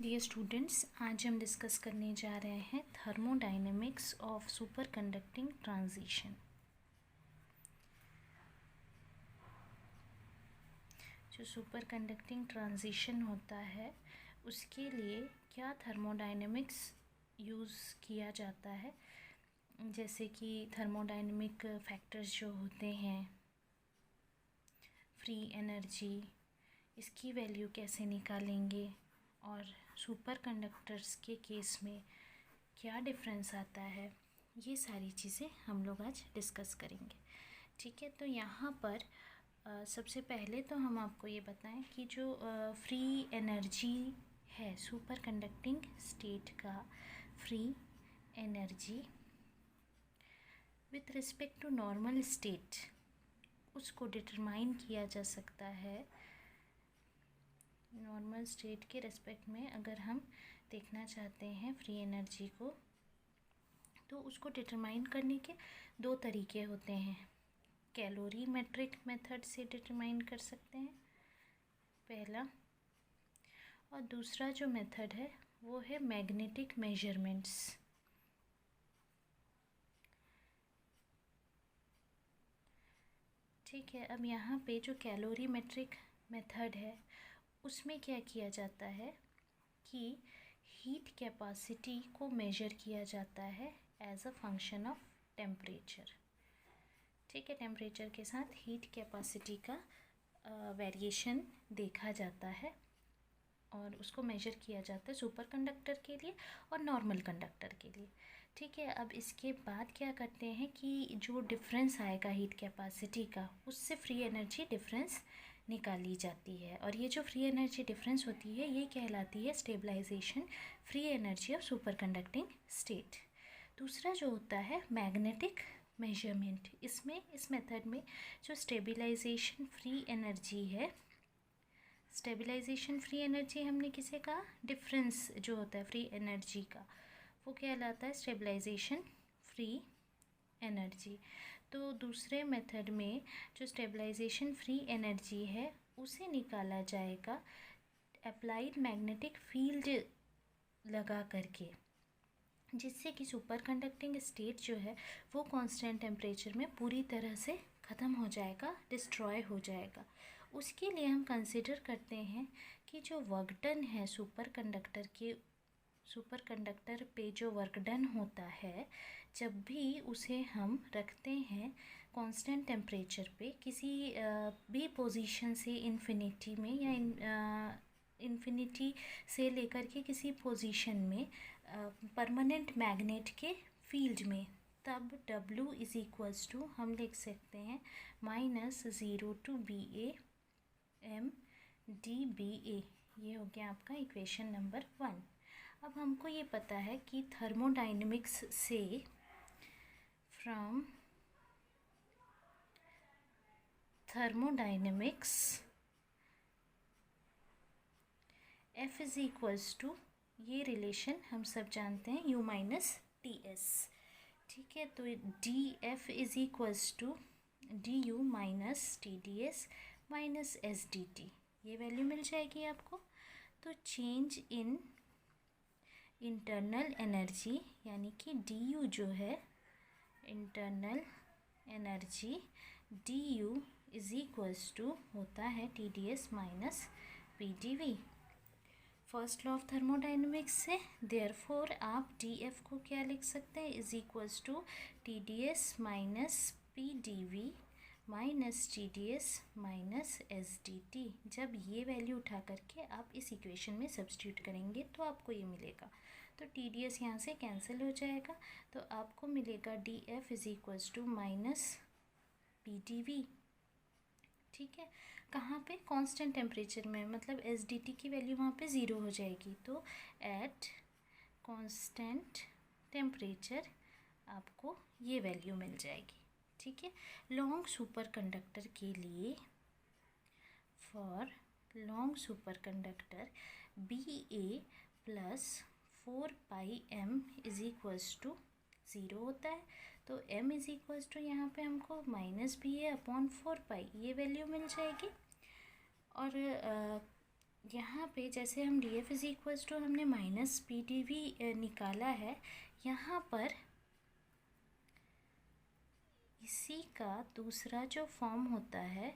Dear students, आज हम discuss करने जा रहे हैं thermodynamics of super conducting transition. जो सुपर कंडक्टिंग ट्रांजिशन होता है उसके लिए क्या थर्मोडायनेमिक्स यूज़ किया जाता है, जैसे कि थर्मोडायनेमिक फैक्टर्स जो होते हैं, फ्री एनर्जी, इसकी वैल्यू कैसे निकालेंगे और सुपर कंडक्टर्स के केस में क्या डिफरेंस आता है, ये सारी चीज़ें हम लोग आज डिस्कस करेंगे। ठीक है, तो यहाँ पर सबसे पहले तो हम आपको ये बताएं कि जो फ्री एनर्जी है, सुपर कंडक्टिंग स्टेट का free energy with respect to normal state, उसको डिटरमाइन किया जा सकता है। नॉर्मल स्टेट के रेस्पेक्ट में अगर हम देखना चाहते हैं फ्री एनर्जी को, तो उसको डिटरमाइन करने के दो तरीके होते हैं। कैलोरीमेट्रिक मेथड से डिटरमाइन कर सकते हैं पहला, और दूसरा जो मेथड है वो है मैग्नेटिक मेजरमेंट्स। ठीक है, अब यहाँ पे जो कैलोरीमेट्रिक मेथड है उसमें क्या किया जाता है कि हीट कैपेसिटी को मेजर किया जाता है as a function of temperature. ठीक है, टेम्परेचर के साथ हीट कैपेसिटी का वेरिएशन देखा जाता है और उसको मेजर किया जाता है सुपर कंडक्टर के लिए और नॉर्मल कंडक्टर के लिए। ठीक है, अब इसके बाद क्या करते हैं कि जो डिफरेंस आएगा हीट कैपेसिटी का, उससे फ्री एनर्जी डिफरेंस निकाली जाती है, और ये जो फ्री एनर्जी डिफरेंस होती है ये कहलाती है stabilisation free energy of super conducting state. दूसरा जो होता है मैग्नेटिक मेजरमेंट, इसमें इस मेथड में जो स्टेबलाइजेशन फ्री एनर्जी है, स्टेबलाइजेशन फ्री एनर्जी हमने किसे कहा, डिफरेंस जो होता है फ्री एनर्जी का वो कहलाता है स्टेबलाइजेशन फ्री एनर्जी। तो दूसरे मेथड में जो स्टेबलाइजेशन फ्री एनर्जी है उसे निकाला जाएगा अप्लाइड मैग्नेटिक फील्ड लगा करके, जिससे कि सुपर कंडक्टिंग स्टेट जो है वो कांस्टेंट टेम्परेचर में पूरी तरह से ख़त्म हो जाएगा, डिस्ट्रॉय हो जाएगा। उसके लिए हम कंसिडर करते हैं कि जो वर्क डन है सुपर कंडक्टर पे जो वर्क डन होता है, जब भी उसे हम रखते हैं कांस्टेंट टेम्परेचर पे किसी भी पोजीशन से इन्फिनिटी में या इन्फिनिटी से लेकर के किसी पोजीशन में परमानेंट मैग्नेट के फील्ड में, तब W इज़ इक्वल्स टू हम लिख सकते हैं -0 to BA m dBA। ये हो गया आपका इक्वेशन नंबर 1। अब हमको ये पता है कि थर्मोडायनेमिक्स से from thermodynamics F is equals to, ये रिलेशन हम सब जानते हैं, U माइनस TS। ठीक है, तो DF is equals to DU minus TDS minus SDT, ये वैल्यू मिल जाएगी आपको। तो चेंज इन इंटरनल एनर्जी, यानी कि DU जो है internal energy, DU is equals to होता है TDS minus PdV, first law of thermodynamics से। देयरफॉर आप DF को क्या लिख सकते हैं, is equals to TDS minus PdV minus TDS minus SDT। जब ये वैल्यू उठा करके आप इस इक्वेशन में सब्स्टिट्यूट करेंगे तो आपको ये मिलेगा, तो TDS यहाँ से कैंसिल हो जाएगा, तो आपको मिलेगा DF is equals to minus PdV। ठीक है, कहाँ पे, कांस्टेंट टेम्परेचर में, मतलब SDT की वैल्यू वहाँ पे 0 हो जाएगी, तो एट कांस्टेंट टेम्परेचर आपको ये वैल्यू मिल जाएगी। ठीक है, लॉन्ग सुपर कंडक्टर के लिए, for long super conductor BA plus 4πm is equals to 0 होता है, तो m इज़ इक्वल्स टू यहाँ पे हमको -BA अपॉन 4π ये वैल्यू मिल जाएगी। और यहाँ पे जैसे हम D F is equals to हमने माइनस पी डी वी निकाला है, यहाँ पर इसी का दूसरा जो फॉर्म होता है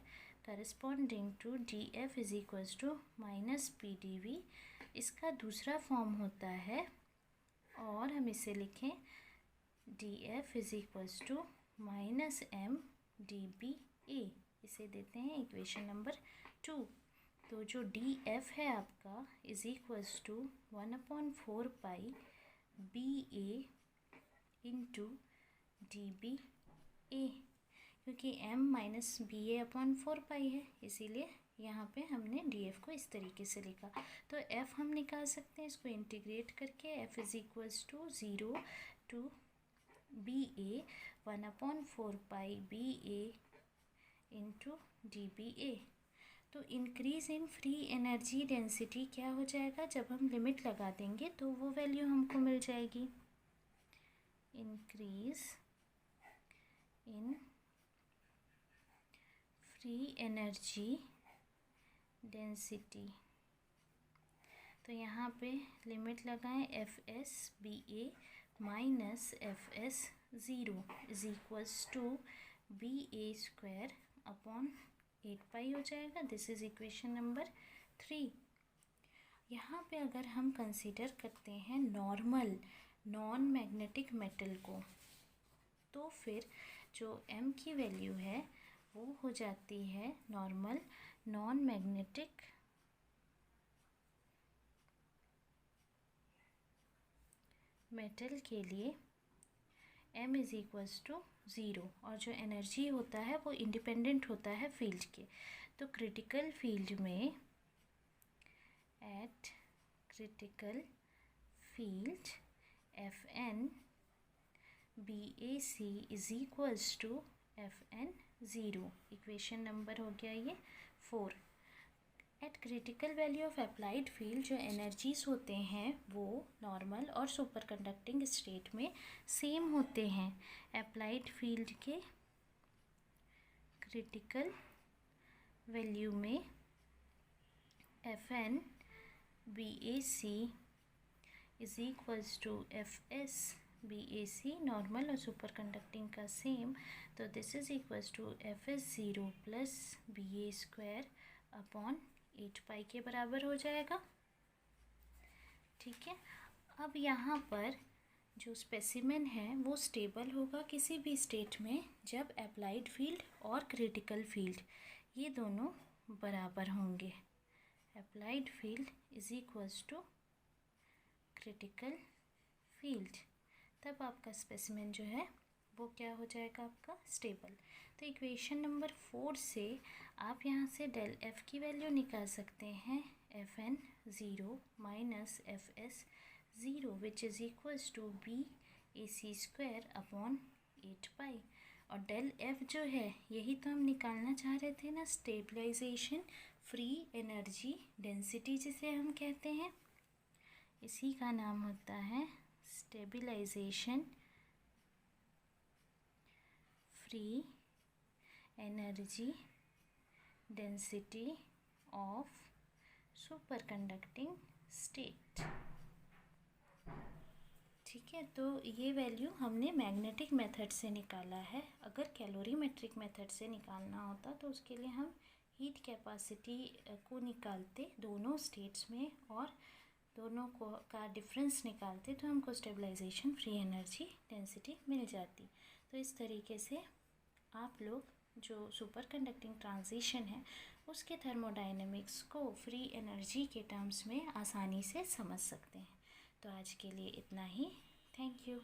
corresponding to d F is equals to minus P D v, इसका दूसरा फॉर्म होता है, और हम इसे लिखें d F is equals to minus m d b a, इसे देते हैं इक्वेशन नंबर 2। तो जो डी एफ है आपका is equals to 1/4 pi b a into d b a, क्योंकि m minus b a upon 4 pi है, इसीलिए यहाँ पे हमने डी एफ को इस तरीके से लिखा। तो f हम निकाल सकते हैं इसको इंटीग्रेट करके, f is equals to 0 to B a 1/4 pi b a into d b a. तो increase in free energy density क्या हो जाएगा, जब हम लिमिट लगा देंगे तो वो वैल्यू हमको मिल जाएगी, increase in free energy density. तो यहाँ पे लिमिट लगाएं, F S B A minus F S zero is equals to B A square upon 8 pi हो जाएगा। This is equation number 3। यहाँ पे अगर हम कंसीडर करते हैं नॉर्मल नॉन मैग्नेटिक मेटल को, तो फिर जो m की वैल्यू है वो हो जाती है नॉर्मल नॉन मैग्नेटिक मेटल के लिए m इज़ इक्वल्स टू 0, और जो एनर्जी होता है वो इंडिपेंडेंट होता है फील्ड के। तो क्रिटिकल फील्ड में, at critical field F N B A C is equals to F N zero, equation number हो गया ये 4। At critical value of applied field जो एनर्जीज होते हैं वो नॉर्मल और सुपर कंडक्टिंग स्टेट में सेम होते हैं। अप्लाइड फील्ड के क्रिटिकल वैल्यू में F N B A C is equals to F S B A C, normal और सुपर कंडक्टिंग का सेम, तो this is equals to F S zero plus B A square upon 8 pi के बराबर हो जाएगा। ठीक है, अब यहाँ पर जो स्पेसिमेन है वो स्टेबल होगा किसी भी स्टेट में जब अप्लाइड फील्ड और क्रिटिकल फील्ड ये दोनों बराबर होंगे। Applied field is equals to critical field, तब आपका स्पेसिमेन जो है वो क्या हो जाएगा, आपका स्टेबल। तो इक्वेशन नंबर 4 से आप यहाँ से डेल एफ की वैल्यू निकाल सकते हैं, F N zero minus F S zero which is equals to B A C square upon 8 pi. और डेल एफ जो है यही तो हम निकालना चाह रहे थे ना, स्टेबलाइजेशन फ्री एनर्जी डेंसिटी जिसे हम कहते हैं, इसी का नाम होता है stabilisation free energy density of super conducting state. ठीक है, तो ये वैल्यू हमने मैग्नेटिक मेथड से निकाला है। अगर कैलोरीमेट्रिक मेथड से निकालना होता तो उसके लिए हम हीट कैपेसिटी को निकालते दोनों स्टेट्स में और दोनों को का डिफरेंस निकालते तो हमको स्टेबलाइजेशन फ्री एनर्जी डेंसिटी मिल जाती। तो इस तरीके से आप लोग जो सुपर कंडक्टिंग ट्रांजिशन है उसके थर्मोडायनेमिक्स को फ्री एनर्जी के टर्म्स में आसानी से समझ सकते हैं। तो आज के लिए इतना ही। Thank you.